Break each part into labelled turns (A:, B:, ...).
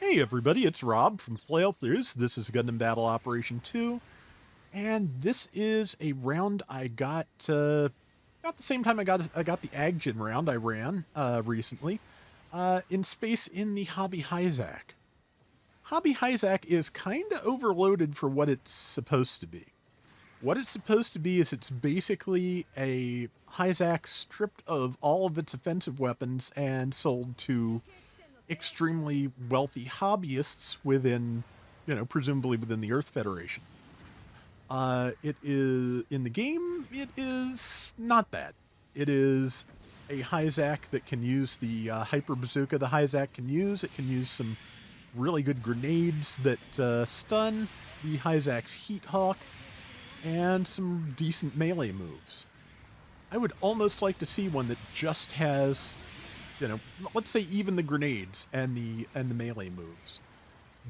A: Hey everybody, it's Rob from Flailthroughs. This is Gundam Battle Operation 2, and this is a round I got about the same time I got the Agjin round I ran recently in space in the Hobby Hizack. Hobby Hizack is kind of overloaded for what it's supposed to be. What it's supposed to be is it's basically a Hizack stripped of all of its offensive weapons and sold to extremely wealthy hobbyists within, presumably within the Earth Federation. It is in the game. It is not that. It is a Hizack that can use the hyper bazooka the Hizack can use. It can use some really good grenades that stun the Hizack's Heat Hawk, and some decent melee moves. I would almost like to see one that just has, let's say even the grenades and the melee moves.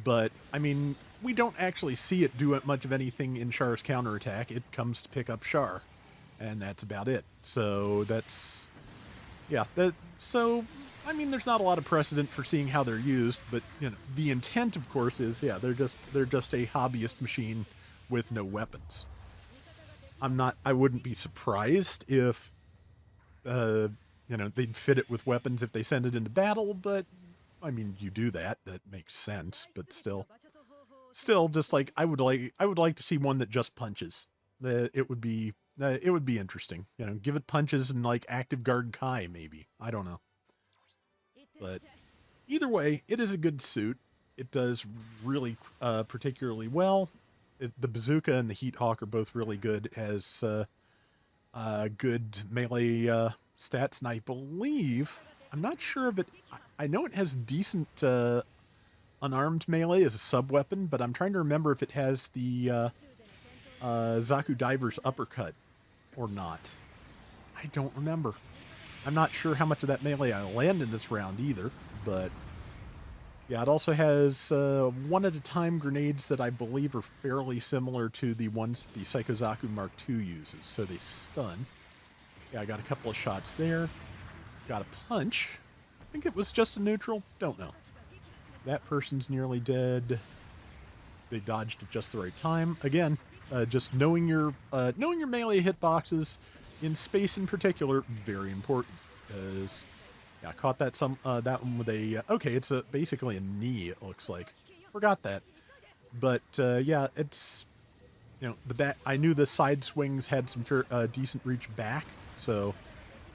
A: But I mean, we don't actually see it do much of anything in Char's counterattack. It comes to pick up Char, and that's about it. So that's, yeah. So I mean, there's not a lot of precedent for seeing how they're used, but the intent, of course, is they're just a hobbyist machine with no weapons. I wouldn't be surprised if they'd fit it with weapons if they send it into battle, but I mean, you do that makes sense, but still just like I would like to see one that just punches. It would be interesting, give it punches and like active guard Kai maybe. I don't know. But either way, it is a good suit. It does really particularly well. The bazooka and the Heat Hawk are both really good. It has good melee stats, and I believe, I'm not sure of it. I know it has decent unarmed melee as a sub weapon, but I'm trying to remember if it has the Zaku Diver's uppercut or not. I don't remember. I'm not sure how much of that melee I land in this round either, but yeah, it also has one-at-a-time grenades that I believe are fairly similar to the ones the Psychozaku Mark II uses, so they stun. Yeah, I got a couple of shots there. Got a punch. I think it was just a neutral. Don't know. That person's nearly dead. They dodged at just the right time. Again, just knowing your melee hitboxes in space in particular, very important. Because yeah, I caught that one with a okay. It's basically a knee. It looks like. Forgot that. But yeah, it's the back. I knew the side swings had some decent reach back, so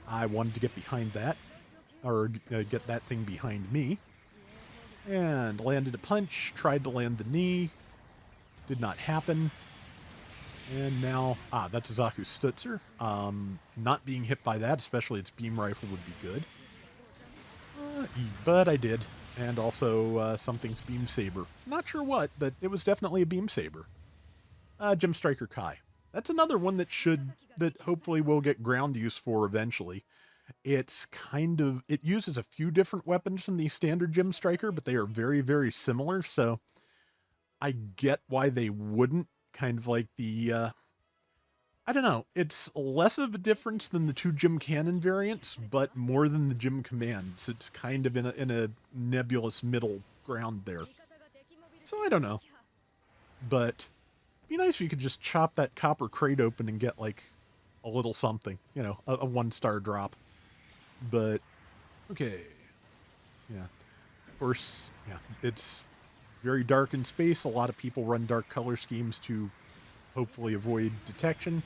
A: I wanted to get behind that, or get that thing behind me, and landed a punch. Tried to land the knee, did not happen. And now, that's a Zaku Stutzer. Not being hit by that, especially its beam rifle, would be good. But I did. And also something's beam saber. Not sure what, but it was definitely a beam saber. Gem Striker Kai. That's another one that hopefully we'll get ground use for eventually. It uses a few different weapons from the standard Gem Striker, but they are very, very similar. So I get why they wouldn't. Kind of like the, I don't know, it's less of a difference than the two Gym Cannon variants, but more than the Gym Commands. It's kind of in a nebulous middle ground there. So I don't know. But it'd be nice if you could just chop that copper crate open and get like a little something, a 1-star drop. But, okay. Yeah. Of course, yeah, it's very dark in space. A lot of people run dark color schemes to hopefully avoid detection.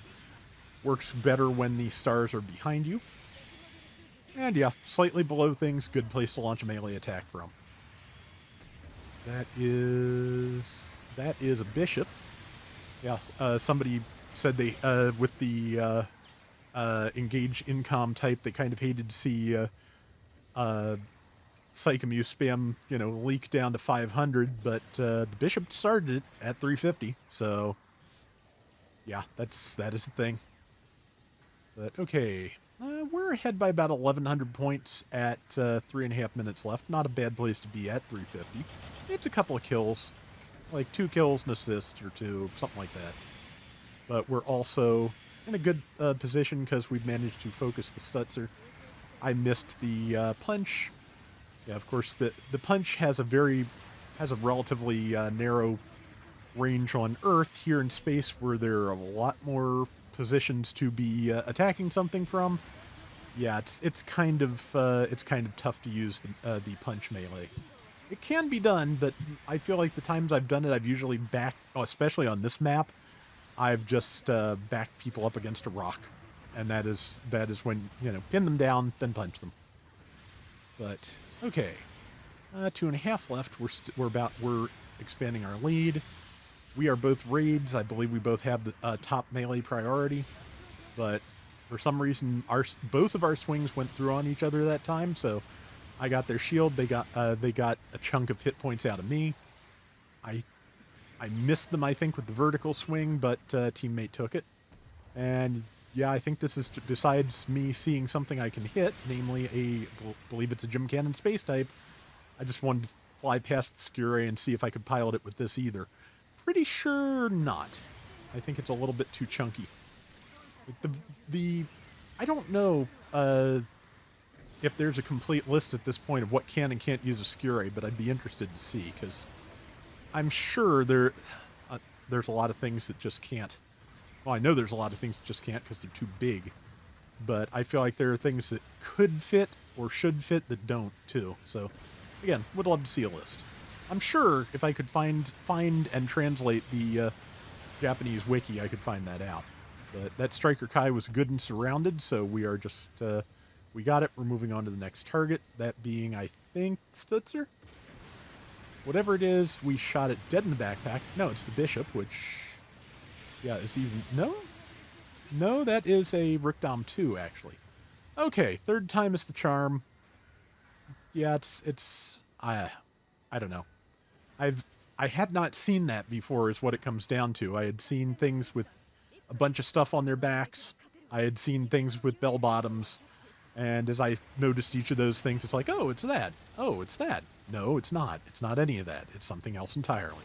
A: Works better when the stars are behind you. And yeah, slightly below things, good place to launch a melee attack from. That is a bishop. Yeah, somebody said they with the engage incom type, they kind of hated to see Psychomu spam, leak down to 500, but the bishop started it at 350, so yeah, that is the thing. But okay, we're ahead by about 1,100 points at 3.5 minutes left. Not a bad place to be at 350. It's a couple of kills, like 2 kills and assist or 2, something like that. But we're also in a good position because we've managed to focus the Stutzer. I missed the punch. Yeah, of course, the punch has a very has a relatively narrow range on Earth. Here in space, where there are a lot more positions to be attacking something from, yeah, it's kind of tough to use the punch melee. It can be done, but I feel like the times I've done it, I've usually especially on this map, I've just backed people up against a rock, and that is when, you know, pin them down, then punch them. But okay, 2.5 left. We're expanding our lead. We are both raids. I believe we both have the top melee priority, but for some reason, both of our swings went through on each other that time. So I got their shield. They got a chunk of hit points out of me. I missed them, I think, with the vertical swing, but teammate took it. And yeah, I think this is, besides me seeing something I can hit, namely believe it's a gym cannon space type, I just wanted to fly past the Skure and see if I could pilot it with this either. Pretty sure not. I think it's a little bit too chunky. I don't know if there's a complete list at this point of what can and can't use a Skure, but I'd be interested to see, because I'm sure there's a lot of things that just can't. Well, I know there's a lot of things that just can't because they're too big, but I feel like there are things that could fit or should fit that don't, too. So, again, would love to see a list. I'm sure if I could find and translate the Japanese wiki, I could find that out. But that Striker Kai was good and surrounded, so we are just, we got it. We're moving on to the next target, that being, I think, Stutzer? Whatever it is, we shot it dead in the backpack. No, it's the Bishop, which, yeah, is even, no, that is a Rikdom 2, actually. Okay, third time is the charm. Yeah, I don't know. I had not seen that before, is what it comes down to. I had seen things with a bunch of stuff on their backs. I had seen things with bell bottoms. And as I noticed each of those things, it's like, oh, it's that. Oh, it's that. No, it's not. It's not any of that. It's something else entirely.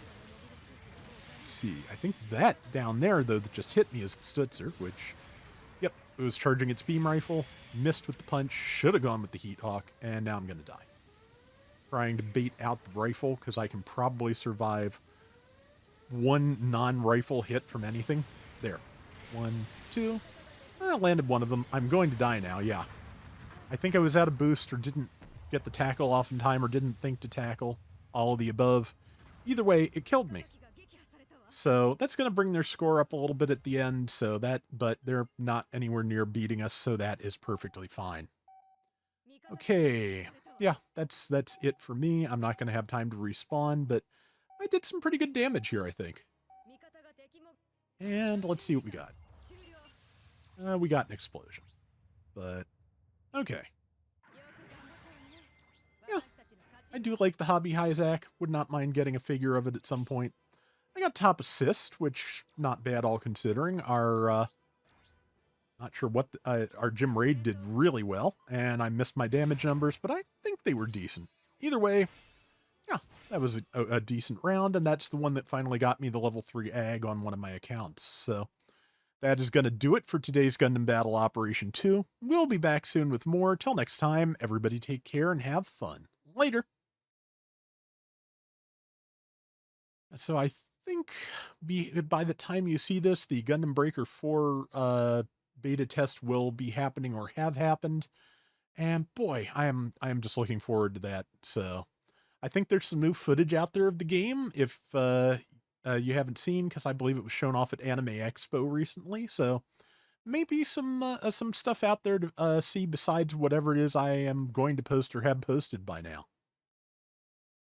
A: Let's see. I think that down there, though, that just hit me is the Stutzer, which, yep, it was charging its beam rifle, missed with the punch, should have gone with the Heat Hawk, and now I'm going to die. Trying to bait out the rifle, because I can probably survive one non-rifle hit from anything. There. 1, 2. I landed one of them. I'm going to die now, yeah. I think I was out of boost or didn't get the tackle off in time or didn't think to tackle. All of the above. Either way, it killed me. So that's going to bring their score up a little bit at the end, but they're not anywhere near beating us, so that is perfectly fine. Okay. Yeah, that's it for me. I'm not going to have time to respawn, but I did some pretty good damage here, I think. And let's see what we got. We got an explosion. But, okay. Yeah, I do like the hobby Hizack. Would not mind getting a figure of it at some point. I got top assist, which not bad all considering. Our, not sure what, our gym raid did really well, and I missed my damage numbers, but I think they were decent. Either way, yeah, that was a decent round, and that's the one that finally got me the level 3 ag on one of my accounts. So that is going to do it for today's Gundam Battle Operation 2. We'll be back soon with more. Till next time, everybody take care and have fun. Later. So I think by the time you see this, the Gundam Breaker 4 beta test will be happening or have happened. And boy, I am just looking forward to that. So I think there's some new footage out there of the game if you haven't seen, because I believe it was shown off at Anime Expo recently. So maybe some stuff out there to see besides whatever it is I am going to post or have posted by now.